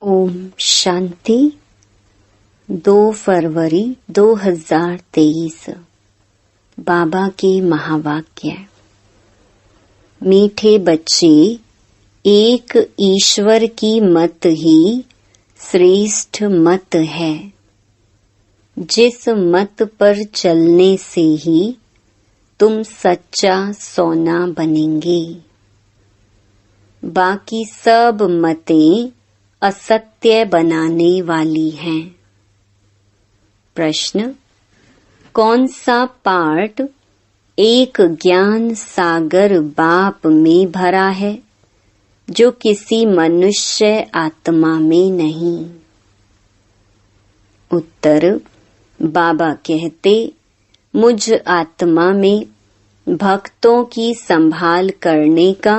ओम शांति। 2 फरवरी 2023। बाबा के महावाक्य। मीठे बच्चे, एक ईश्वर की मत ही श्रेष्ठ मत है। जिस मत पर चलने से ही तुम सच्चा सोना बनेंगे। बाकी सब मतें असत्य बनाने वाली हैं। प्रश्न: कौन सा पार्ट एक ज्ञान सागर बाप में भरा है जो किसी मनुष्य आत्मा में नहीं? उत्तर: बाबा कहते, मुझ आत्मा में भक्तों की संभाल करने का,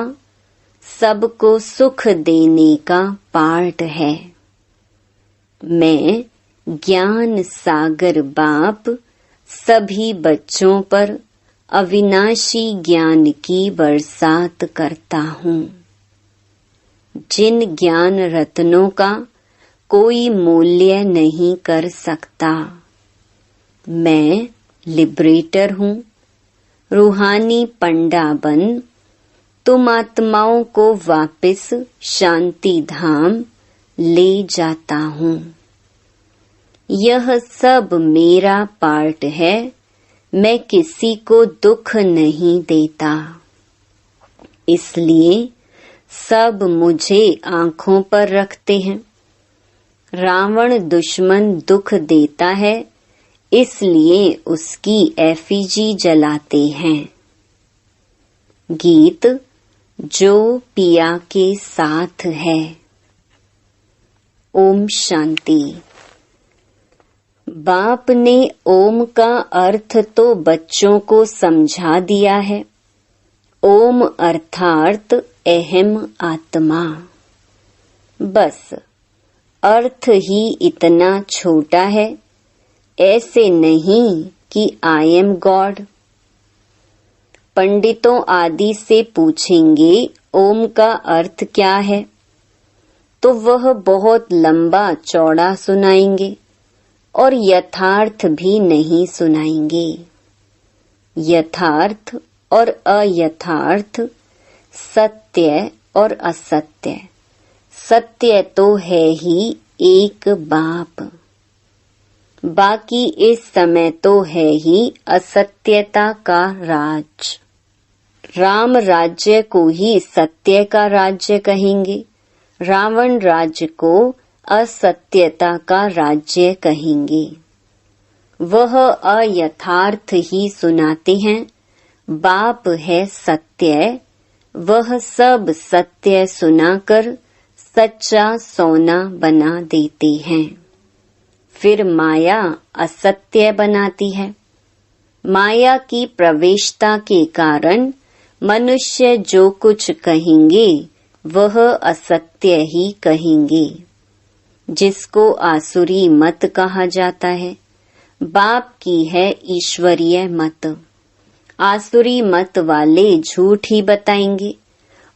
सबको सुख देने का पार्ट है। मैं ज्ञान सागर बाप सभी बच्चों पर अविनाशी ज्ञान की बरसात करता हूँ। जिन ज्ञान रत्नों का कोई मूल्य नहीं कर सकता। मैं लिबरेटर हूँ। रूहानी पंडा बन तुम आत्माओं को वापस शांति धाम ले जाता हूँ। यह सब मेरा पार्ट है। मैं किसी को दुख नहीं देता, इसलिए सब मुझे आँखों पर रखते हैं। रावण दुश्मन दुख देता है, इसलिए उसकी एफिजी जलाते हैं। गीत जो पिया के साथ है। ओम शांति। बाप ने ओम का अर्थ तो बच्चों को समझा दिया है। ओम अर्थात अहम आत्मा। बस अर्थ ही इतना छोटा है, ऐसे नहीं कि आई एम गॉड। पंडितों आदि से पूछेंगे ओम का अर्थ क्या है, तो वह बहुत लंबा चौड़ा सुनाएंगे और यथार्थ भी नहीं सुनाएंगे। यथार्थ और अयथार्थ, सत्य और असत्य। सत्य तो है ही एक बाप। बाकी इस समय तो है ही असत्यता का राज। राम राज्य को ही सत्य का राज्य कहेंगे, रावण राज्य को असत्यता का राज्य कहेंगे। वह अयथार्थ ही सुनाते हैं। बाप है सत्य, वह सब सत्य सुनाकर सच्चा सोना बना देते हैं। फिर माया असत्य बनाती है। माया की प्रवेशता के कारण मनुष्य जो कुछ कहेंगे वह असत्य ही कहेंगे, जिसको आसुरी मत कहा जाता है। बाप की है ईश्वरीय मत। आसुरी मत वाले झूठ ही बताएंगे।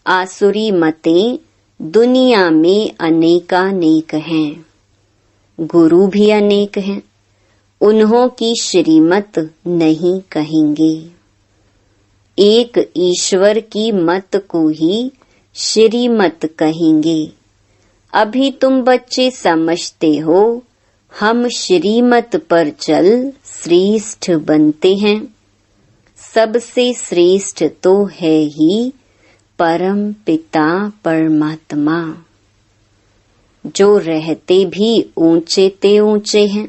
आसुरी मतें दुनिया में अनेकानेक हैं। गुरु भी अनेक हैं, उन्हों की श्रीमत नहीं कहेंगे। एक ईश्वर की मत को ही श्रीमत कहेंगे। अभी तुम बच्चे समझते हो, हम श्रीमत पर चल श्रेष्ठ बनते हैं। सबसे श्रेष्ठ तो है ही परम पिता परमात्मा, जो रहते भी ऊंचे ते ऊंचे हैं।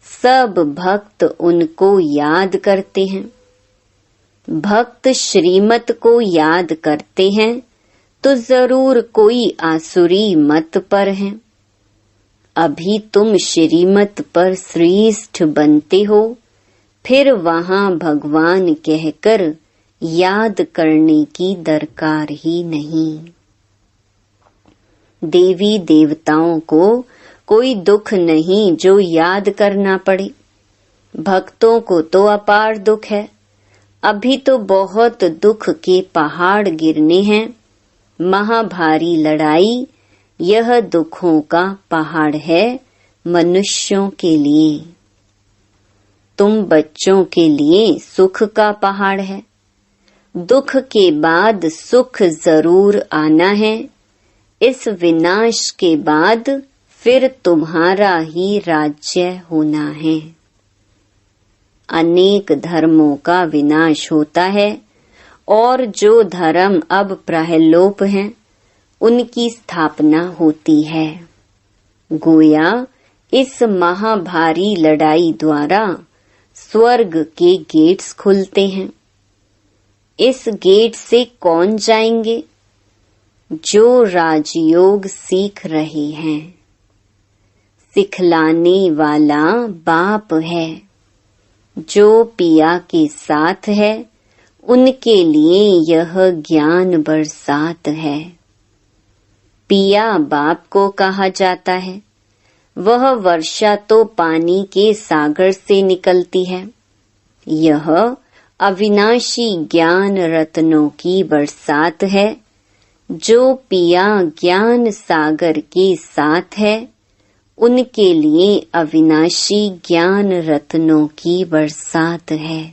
सब भक्त उनको याद करते हैं। भक्त श्रीमत को याद करते हैं तो जरूर कोई आसुरी मत पर है। अभी तुम श्रीमत पर श्रेष्ठ बनते हो, फिर वहां भगवान कहकर याद करने की दरकार ही नहीं। देवी देवताओं को कोई दुख नहीं जो याद करना पड़े। भक्तों को तो अपार दुख है। अभी तो बहुत दुख के पहाड़ गिरने हैं। महाभारी लड़ाई यह दुखों का पहाड़ है मनुष्यों के लिए। तुम बच्चों के लिए सुख का पहाड़ है। दुख के बाद सुख जरूर आना है। इस विनाश के बाद फिर तुम्हारा ही राज्य होना है। अनेक धर्मों का विनाश होता है और जो धर्म अब प्रलोप हैं, उनकी स्थापना होती है। गोया इस महाभारी लड़ाई द्वारा स्वर्ग के गेट्स खुलते हैं। इस गेट से कौन जाएंगे? जो राजयोग सीख रहे हैं। सिखलाने वाला बाप है। जो पिया के साथ है, उनके लिए यह ज्ञान बरसात है। पिया बाप को कहा जाता है। वह वर्षा तो पानी के सागर से निकलती है। यह अविनाशी ज्ञान रत्नों की बरसात है। जो पिया ज्ञान सागर के साथ है, उनके लिए अविनाशी ज्ञान रत्नों की बरसात है।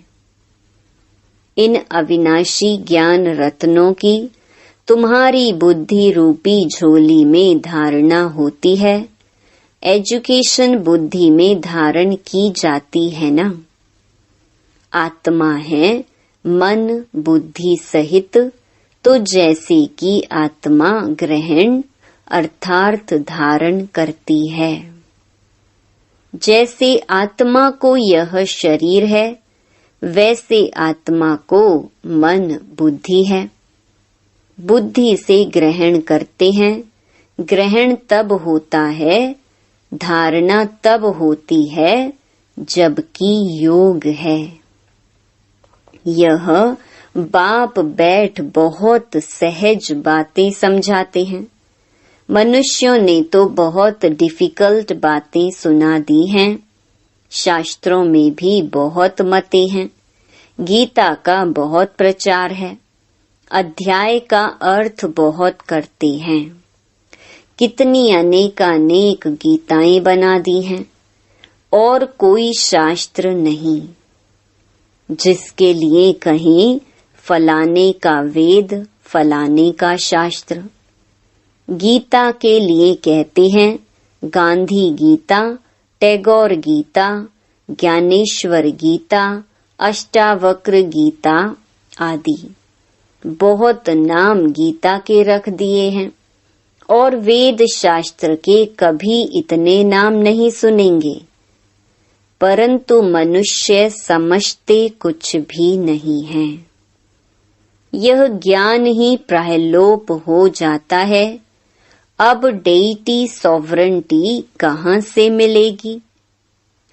इन अविनाशी ज्ञान रत्नों की तुम्हारी बुद्धि रूपी झोली में धारणा होती है। एजुकेशन बुद्धि में धारण की जाती है ना। आत्मा है मन बुद्धि सहित, तो जैसे कि आत्मा ग्रहण अर्थात धारण करती है। जैसे आत्मा को यह शरीर है, वैसे आत्मा को मन बुद्धि है। बुद्धि से ग्रहण करते हैं। ग्रहण तब होता है, धारणा तब होती है जबकि योग है। यह बाप बैठ बहुत सहज बातें समझाते हैं। मनुष्यों ने तो बहुत डिफिकल्ट बातें सुना दी हैं। शास्त्रों में भी बहुत मतें हैं। गीता का बहुत प्रचार है। अध्याय का अर्थ बहुत करते हैं। कितनी अनेकानेक गीताएं बना दी हैं और कोई शास्त्र नहीं। जिसके लिए कहीं फलाने का वेद, फलाने का शास्त्र। गीता के लिए कहते हैं गांधी गीता, टैगोर गीता, ज्ञानेश्वर गीता, अष्टावक्र गीता आदि। बहुत नाम गीता के रख दिए हैं और वेद शास्त्र के कभी इतने नाम नहीं सुनेंगे। परंतु मनुष्य समझते कुछ भी नहीं है। यह ज्ञान ही प्रलोप हो जाता है। अब डेइटी सॉवरेंटी कहाँ से मिलेगी?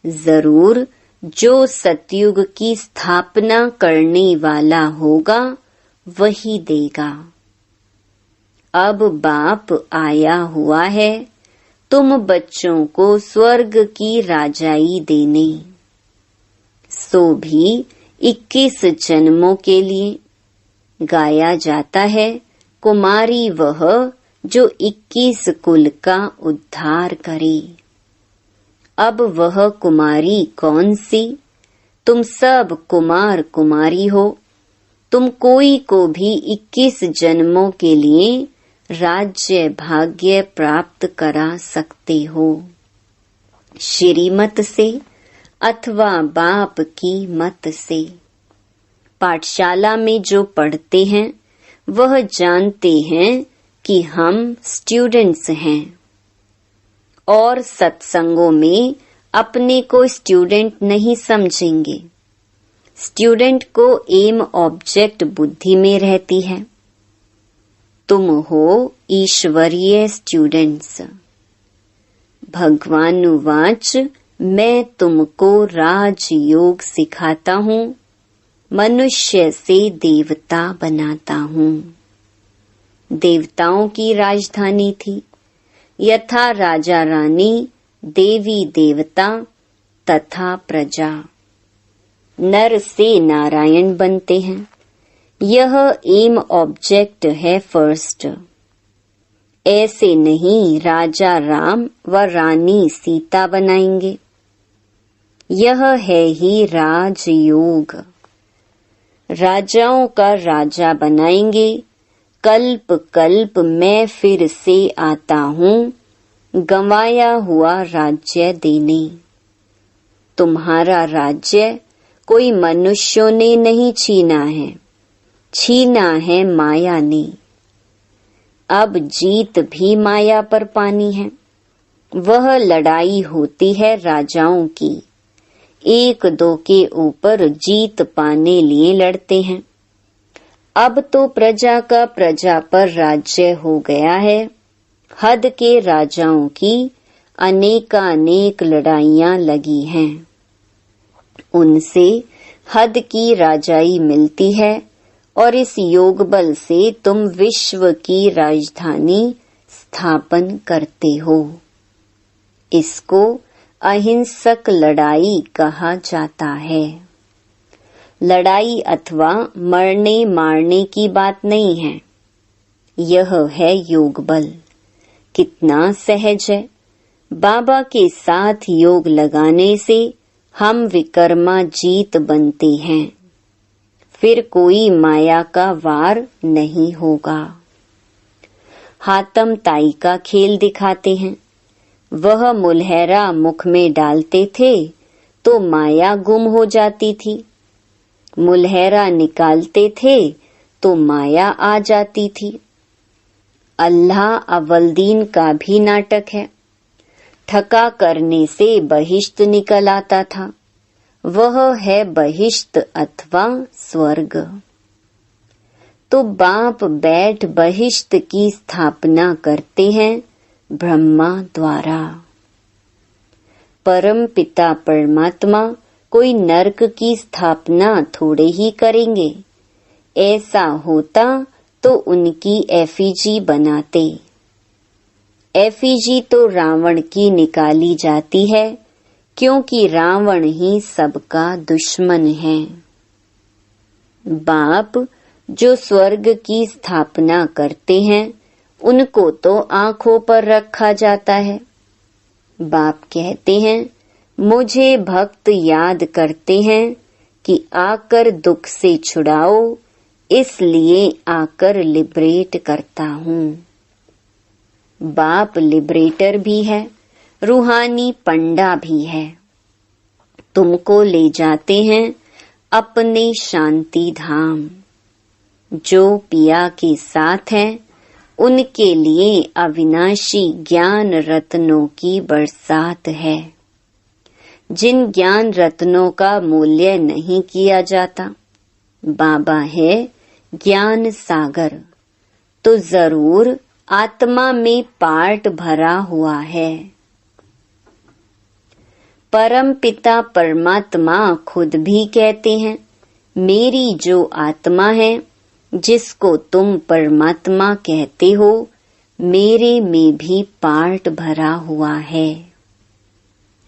जरूर जो सतयुग की स्थापना करने वाला होगा वही देगा। अब बाप आया हुआ है तुम बच्चों को स्वर्ग की राजाई देने। सो भी 21 जन्मों के लिए गाया जाता है। कुमारी वह जो 21 कुल का उद्धार करे। अब वह कुमारी कौन सी? तुम सब कुमार कुमारी हो। तुम कोई को भी 21 जन्मों के लिए राज्य भाग्य प्राप्त करा सकते हो। श्रीमत से अथवा बाप की मत से। पाठशाला में जो पढ़ते हैं वह जानते हैं कि हम स्टूडेंट्स हैं और सत्संगों में अपने को स्टूडेंट नहीं समझेंगे। स्टूडेंट को एम ऑब्जेक्ट बुद्धि में रहती है। तुम हो ईश्वरीय स्टूडेंट्स। भगवानुवाच मैं तुमको राजयोग सिखाता हूँ, मनुष्य से देवता बनाता हूँ। देवताओं की राजधानी थी। यथा राजा रानी, देवी देवता तथा प्रजा। नर से नारायण बनते हैं। यह एम ऑब्जेक्ट है फर्स्ट। ऐसे नहीं राजा राम व रानी सीता बनाएंगे। यह है ही राजयोग। राजाओं का राजा बनाएंगे। कल्प कल्प मैं फिर से आता हूँ गंवाया हुआ राज्य देने। तुम्हारा राज्य कोई मनुष्यों ने नहीं छीना है, छीना है माया ने। अब जीत भी माया पर पानी है। वह लड़ाई होती है राजाओं की, एक दो के ऊपर जीत पाने लिए लड़ते हैं। अब तो प्रजा का प्रजा पर राज्य हो गया है। हद के राजाओं की अनेकानेक लड़ाइयां लगी हैं। उनसे हद की राजाई मिलती है और इस योग बल से तुम विश्व की राजधानी स्थापन करते हो। इसको अहिंसक लड़ाई कहा जाता है। लड़ाई अथवा मरने मारने की बात नहीं है। यह है योग बल। कितना सहज है। बाबा के साथ योग लगाने से हम विकर्मा जीत बनते हैं। फिर कोई माया का वार नहीं होगा। हातम ताई का खेल दिखाते हैं। वह मुलहरा मुख में डालते थे तो माया गुम हो जाती थी। मुलहरा निकालते थे तो माया आ जाती थी। अल्लाह अव्वलदीन का भी नाटक है। ठका करने से बहिश्त निकल आता था। वह है बहिश्त अथवा स्वर्ग। तो बाप बैठ बहिश्त की स्थापना करते हैं ब्रह्मा द्वारा। परम पिता परमात्मा कोई नरक की स्थापना थोड़े ही करेंगे। ऐसा होता तो उनकी एफिजी बनाते। एफिजी तो रावण की निकाली जाती है, क्योंकि रावण ही सबका दुश्मन है। बाप जो स्वर्ग की स्थापना करते हैं उनको तो आंखों पर रखा जाता है। बाप कहते हैं मुझे भक्त याद करते हैं कि आकर दुख से छुड़ाओ, इसलिए आकर लिबरेट करता हूँ। बाप लिबरेटर भी है, रूहानी पंडा भी है। तुमको ले जाते हैं अपने शांति धाम। जो पिया के साथ हैं उनके लिए अविनाशी ज्ञान रत्नों की बरसात है। जिन ज्ञान रत्नों का मूल्य नहीं किया जाता। बाबा है ज्ञान सागर, तो जरूर आत्मा में पार्ट भरा हुआ है। परम पिता परमात्मा खुद भी कहते हैं मेरी जो आत्मा है जिसको तुम परमात्मा कहते हो, मेरे में भी पार्ट भरा हुआ है।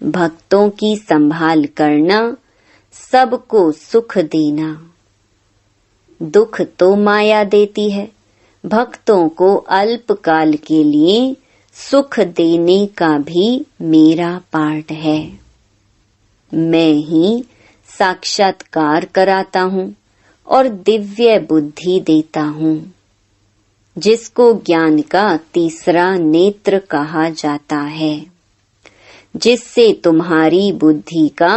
भक्तों की संभाल करना, सबको सुख देना। दुख तो माया देती है, भक्तों को अल्पकाल के लिए सुख देने का भी मेरा पार्ट है। मैं ही साक्षात्कार कराता हूँ और दिव्य बुद्धि देता हूँ, जिसको ज्ञान का तीसरा नेत्र कहा जाता है, जिससे तुम्हारी बुद्धि का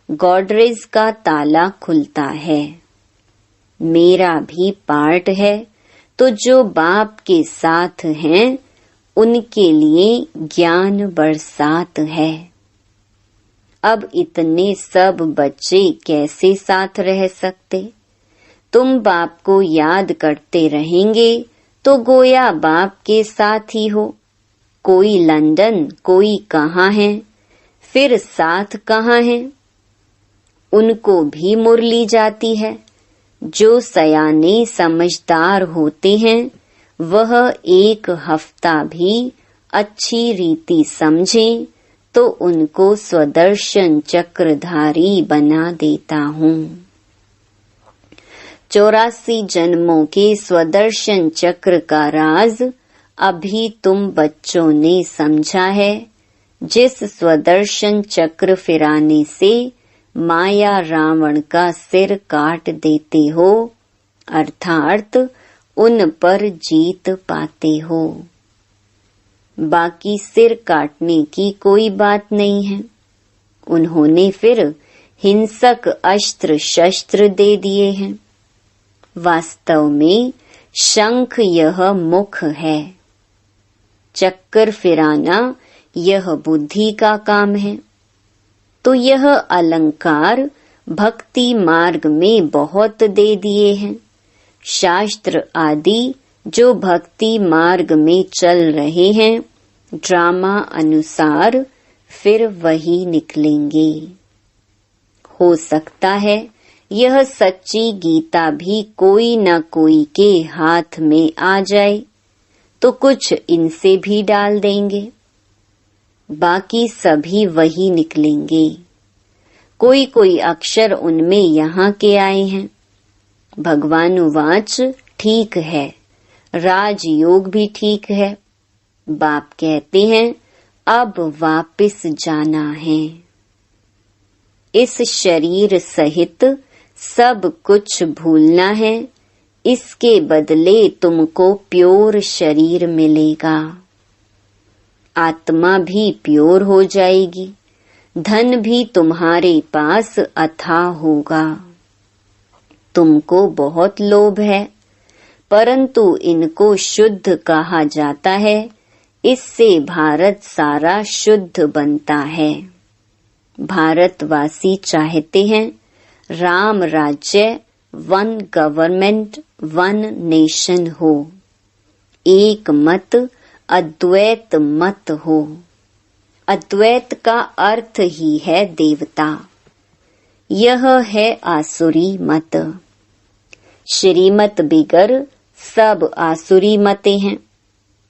गॉडरेज का ताला खुलता है। मेरा भी पार्ट है, तो जो बाप के साथ हैं उनके लिए ज्ञान बरसात है। अब इतने सब बच्चे कैसे साथ रह सकते? तुम बाप को याद करते रहेंगे तो गोया बाप के साथ ही हो। कोई लंदन, कोई कहाँ है, फिर साथ कहाँ है? उनको भी मुरली जाती है। जो सयाने समझदार होते हैं वह एक हफ्ता भी अच्छी रीति समझें तो उनको स्वदर्शन चक्रधारी बना देता हूँ। 84 जन्मों के स्वदर्शन चक्र का राज अभी तुम बच्चों ने समझा है, जिस स्वदर्शन चक्र फिराने से माया रावण का सिर काट देते हो, अर्थात उन पर जीत पाते हो। बाकी सिर काटने की कोई बात नहीं है। उन्होंने फिर हिंसक अस्त्र शस्त्र दे दिए हैं। वास्तव में शंख यह मुख है। चक्कर फिराना यह बुद्धि का काम है। तो यह अलंकार भक्ति मार्ग में बहुत दे दिए हैं। शास्त्र आदि जो भक्ति मार्ग में चल रहे हैं, ड्रामा अनुसार फिर वही निकलेंगे। हो सकता है यह सच्ची गीता भी कोई न कोई के हाथ में आ जाए, तो कुछ इनसे भी डाल देंगे। बाकी सभी वही निकलेंगे। कोई कोई अक्षर उनमें यहाँ के आए हैं। भगवानुवाच ठीक है, राजयोग भी ठीक है। बाप कहते हैं अब वापिस जाना है। इस शरीर सहित सब कुछ भूलना है। इसके बदले तुमको प्योर शरीर मिलेगा। आत्मा भी प्योर हो जाएगी। धन भी तुम्हारे पास अथाह होगा। तुमको बहुत लोभ है, परंतु इनको शुद्ध कहा जाता है। इससे भारत सारा शुद्ध बनता है। भारतवासी चाहते हैं राम राज्य, वन गवर्नमेंट, वन नेशन हो, एक मत, अद्वैत मत हो। अद्वैत का अर्थ ही है देवता। यह है आसुरी मत। श्रीमत बिगर सब आसुरी मतें हैं,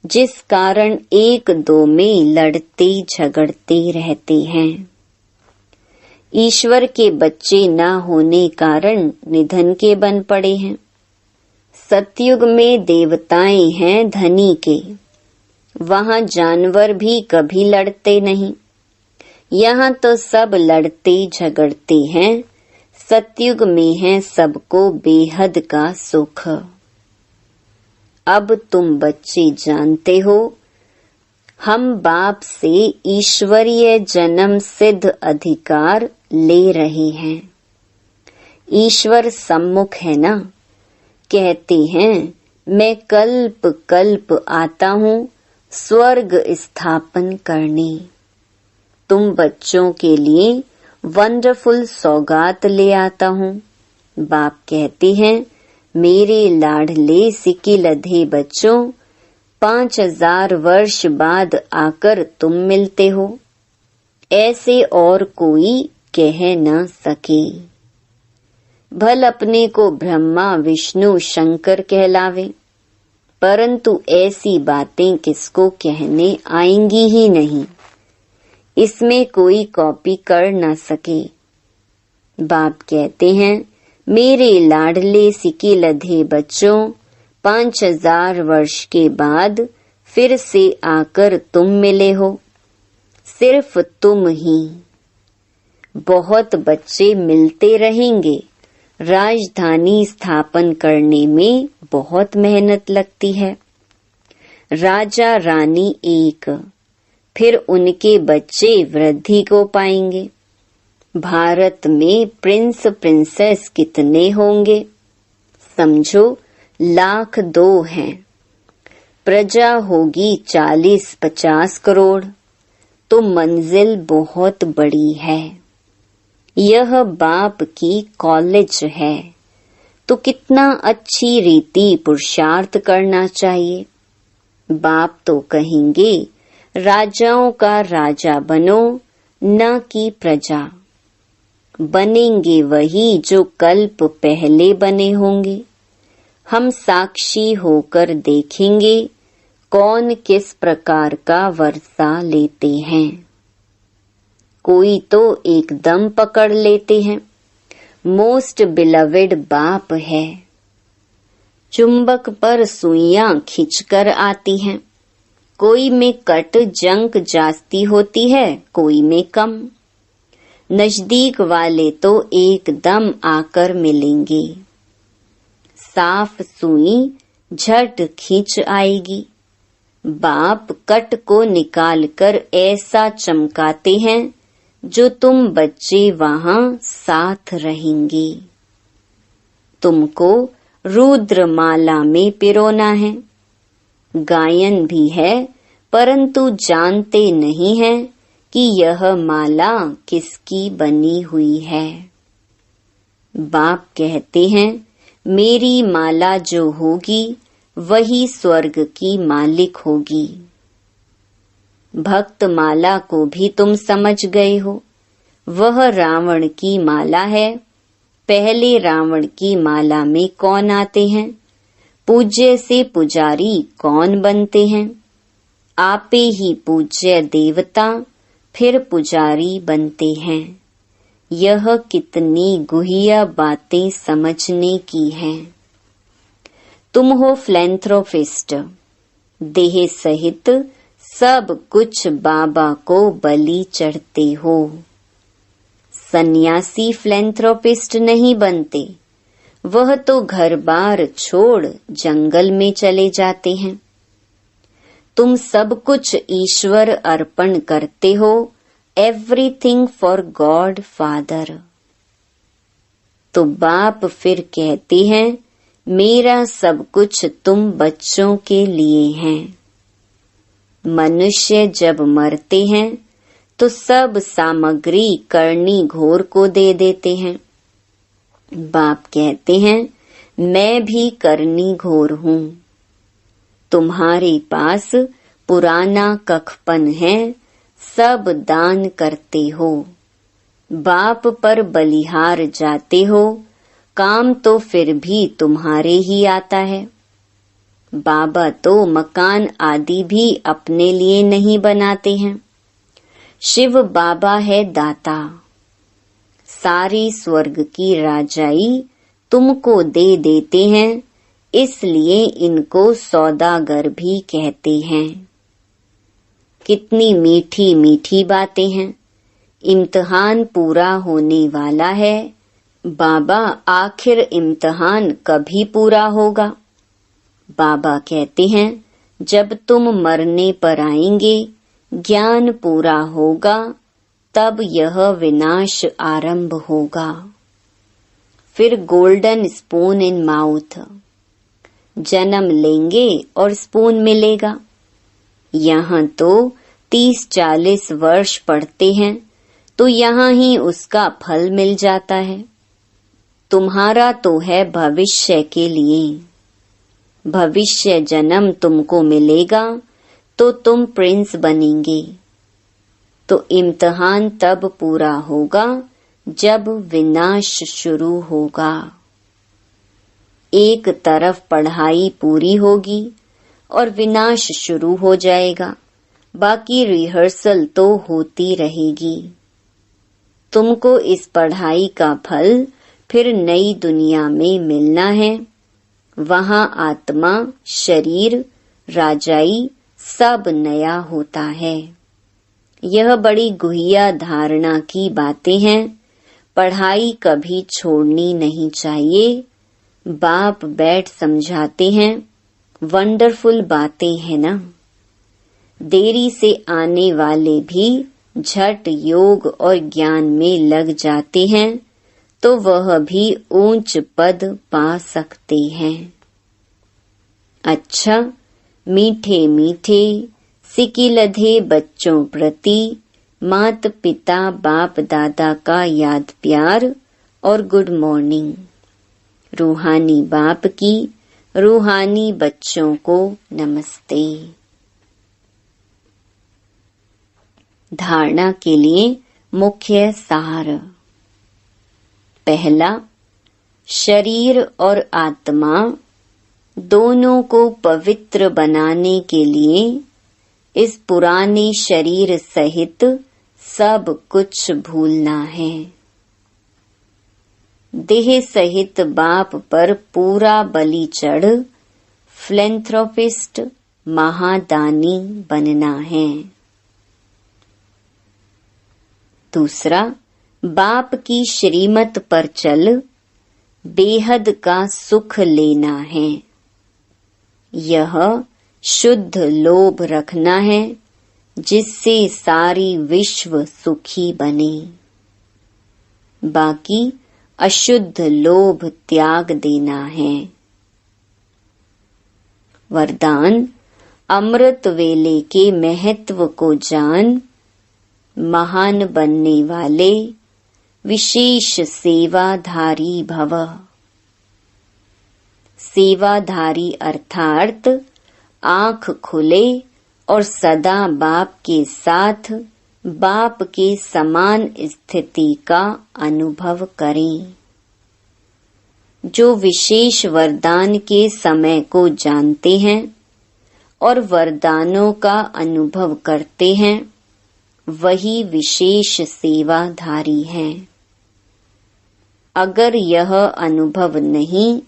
जिस कारण एक दो में लड़ते झगड़ते रहते हैं। ईश्वर के बच्चे न होने कारण निधन के बन पड़े हैं। सतयुग में देवताएं हैं धनी के, वहां जानवर भी कभी लड़ते नहीं। यहाँ तो सब लड़ते झगड़ते हैं। सतयुग में है सबको बेहद का सुख। अब तुम बच्चे जानते हो, हम बाप से ईश्वरीय जन्म सिद्ध अधिकार ले रहे हैं। ईश्वर सम्मुख है ना। कहते हैं मैं कल्प कल्प आता हूँ स्वर्ग स्थापन करने। तुम बच्चों के लिए वंडरफुल सौगात ले आता हूँ। बाप कहते हैं मेरे लाडले सिक्की लधे बच्चों, 5000 वर्ष बाद आकर तुम मिलते हो। ऐसे और कोई कह न सके। भल अपने को ब्रह्मा विष्णु शंकर कहलावे, परंतु ऐसी बातें किसको कहने आएंगी ही नहीं। इसमें कोई कॉपी कर न सके। बाप कहते हैं मेरे लाडले सिक्की लधे बच्चों, 5000 वर्ष के बाद फिर से आकर तुम मिले हो। सिर्फ तुम ही। बहुत बच्चे मिलते रहेंगे। राजधानी स्थापन करने में बहुत मेहनत लगती है। राजा रानी एक, फिर उनके बच्चे वृद्धि को पाएंगे। भारत में प्रिंस प्रिंसेस कितने होंगे? समझो 1,02,000 हैं। प्रजा होगी 40-50 करोड़। तो मंजिल बहुत बड़ी है। यह बाप की कॉलेज है, तो कितना अच्छी रीति पुरुषार्थ करना चाहिए। बाप तो कहेंगे राजाओं का राजा बनो, न कि प्रजा। बनेंगे वही जो कल्प पहले बने होंगे। हम साक्षी होकर देखेंगे कौन किस प्रकार का वर्षा लेते हैं। कोई तो एकदम पकड़ लेते हैं। मोस्ट बिलवेड बाप है। चुंबक पर सुइयां खिंचकर आती हैं। कोई में कट जंक जास्ती होती है, कोई में कम। नजदीक वाले तो एकदम आकर मिलेंगे। साफ सुई झट खींच आएगी। बाप कट को निकालकर ऐसा चमकाते हैं जो तुम बच्चे वहां साथ रहेंगे। तुमको रुद्रमाला में पिरोना है। गायन भी है, परंतु जानते नहीं हैं कि यह माला किसकी बनी हुई है। बाप कहते हैं, मेरी माला जो होगी वही स्वर्ग की मालिक होगी। भक्त माला को भी तुम समझ गए हो। वह रावण की माला है। पहले रावण की माला में कौन आते हैं? पूज्य से पुजारी कौन बनते हैं? आपे ही पूज्य देवता फिर पुजारी बनते हैं। यह कितनी गुह्य बातें समझने की हैं। तुम हो फिलैंथ्रोपिस्ट। देह सहित सब कुछ बाबा को बलि चढ़ते हो। सन्यासी फिलैंथ्रोपिस्ट नहीं बनते। वह तो घर बार छोड़ जंगल में चले जाते हैं। तुम सब कुछ ईश्वर अर्पण करते हो। Everything for God father. तो बाप फिर कहते हैं, मेरा सब कुछ तुम बच्चों के लिए है। मनुष्य जब मरते हैं तो सब सामग्री करनी घोर को दे देते हैं। बाप कहते हैं, मैं भी करनी घोर हूँ। तुम्हारे पास पुराना कखपन है, सब दान करते हो। बाप पर बलिहार जाते हो, काम तो फिर भी तुम्हारे ही आता है। बाबा तो मकान आदि भी अपने लिए नहीं बनाते हैं। शिव बाबा है दाता। सारी स्वर्ग की राजाई तुमको दे देते हैं, इसलिए इनको सौदागर भी कहते हैं। कितनी मीठी मीठी बातें हैं। इम्तिहान पूरा होने वाला है। बाबा, आखिर इम्तिहान कभी पूरा होगा? बाबा कहते हैं, जब तुम मरने पर आएंगे, ज्ञान पूरा होगा, तब यह विनाश आरंभ होगा। फिर गोल्डन स्पून इन माउथ। जन्म लेंगे और स्पून मिलेगा। यहाँ तो 30-40 वर्ष पढ़ते हैं तो यहाँ ही उसका फल मिल जाता है। तुम्हारा तो है भविष्य के लिए। भविष्य जन्म तुमको मिलेगा तो तुम प्रिंस बनेंगे। तो इम्तिहान तब पूरा होगा जब विनाश शुरू होगा। एक तरफ पढ़ाई पूरी होगी और विनाश शुरू हो जाएगा, बाकी रिहर्सल तो होती रहेगी। तुमको इस पढ़ाई का फल फिर नई दुनिया में मिलना है। वहां आत्मा, शरीर, राजाई सब नया होता है। यह बड़ी गुह्य धारणा की बातें हैं। पढ़ाई कभी छोड़नी नहीं चाहिए। बाप बैठ समझाते हैं। वंडरफुल बातें हैं ना। देरी से आने वाले भी झट योग और ज्ञान में लग जाते हैं तो वह भी ऊंच पद पा सकते हैं। अच्छा, मीठे मीठे सिकिलधे बच्चों प्रति मात पिता बाप दादा का याद प्यार और गुड मॉर्निंग। रूहानी बाप की रूहानी बच्चों को नमस्ते। धारणा के लिए मुख्य सार। पहला, शरीर और आत्मा दोनों को पवित्र बनाने के लिए इस पुराने शरीर सहित सब कुछ भूलना है। देह सहित बाप पर पूरा बलि चढ़ फिलैंथ्रोपिस्ट महादानी बनना है। दूसरा, बाप की श्रीमत पर चल बेहद का सुख लेना है। यह शुद्ध लोभ रखना है जिससे सारी विश्व सुखी बने। बाकी अशुद्ध लोभ त्याग देना है। वरदान, अमृत वेले के महत्व को जान महान बनने वाले विशेष सेवाधारी भव। सेवाधारी अर्थात आँख खुले और सदा बाप के साथ बाप के समान स्थिति का अनुभव करें। जो विशेष वरदान के समय को जानते हैं और वरदानों का अनुभव करते हैं, वही विशेष सेवाधारी हैं। अगर यह अनुभव नहीं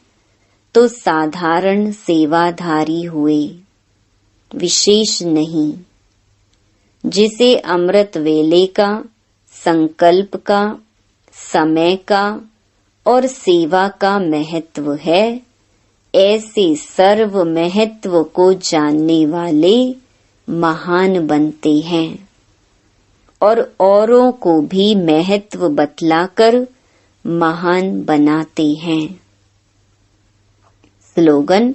तो साधारण सेवाधारी हुए, विशेष नहीं। जिसे अमृत वेले का, संकल्प का, समय का और सेवा का महत्व है, ऐसे सर्व महत्व को जानने वाले महान बनते हैं और औरों को भी महत्व बतलाकर महान बनाते हैं। स्लोगन,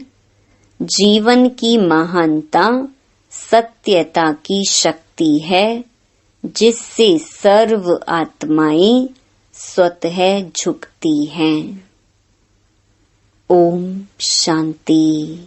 जीवन की महानता सत्यता की शक्ति है जिससे सर्व आत्माएं स्वतः झुकती हैं। ओम शांति।